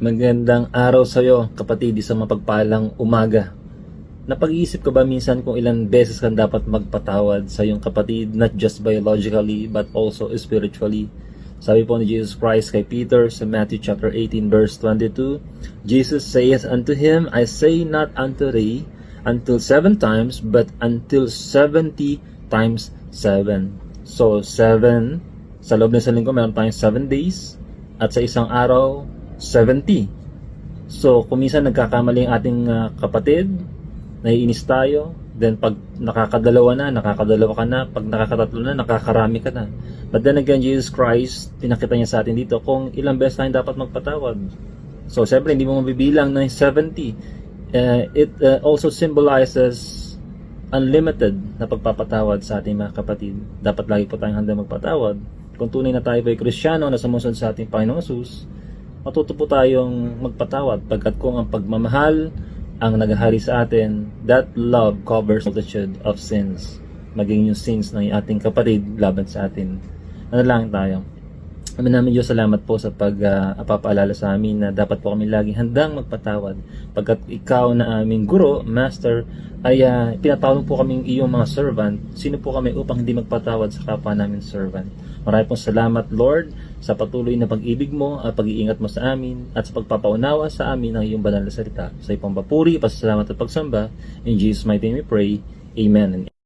Magandang araw sa iyo, kapatid, isang mapagpalang umaga. Napag-iisip ka ba minsan kung ilang beses kang dapat magpatawad sa iyong kapatid, not just biologically but also spiritually? Sabi po ni Jesus Christ kay Peter sa Matthew chapter 18 verse 22, Jesus saith unto him, I say not unto thee until 7 times, but until 70 times 7. So 7, sa loob ng isang linggo meron tayong 7 days, at sa isang araw 70. So, kung minsan nagkakamali ang ating kapatid, naiinis tayo, then pag nakakadalawa ka na, pag nakakatatlo na, nakakarami ka na. But then again, Jesus Christ, pinakita niya sa atin dito kung ilang beses tayo dapat magpatawad. So, siyempre, hindi mo mabibilang ng 70. It also symbolizes unlimited na pagpapatawad sa ating mga kapatid. Dapat lagi po tayong handa magpatawad. Kung tunay na tayo ay Kristiyano na sumusunod sa ating Panginoong Jesus, matuto po tayong magpatawad, pagkat kung ang pagmamahal ang naghahari sa atin, that love covers multitude of sins. Maging yung sins ng ating kapatid laban sa atin. Manalangin tayo. Amin namin Diyos, salamat po sa pagpapaalala sa amin na dapat po kami laging handang magpatawad. Pagkat ikaw na aming guro, master, ay pinatawag po kaming iyong mga servant. Sino po kami upang hindi magpatawad sa kapwa namin servant? Marami pong salamat, Lord, sa patuloy na pag-ibig mo at pag-iingat mo sa amin at sa pagpapaunawa sa amin ng iyong banal na salita. Sa ipang papuri, pasasalamat at pagsamba. In Jesus' mighty name we pray. Amen.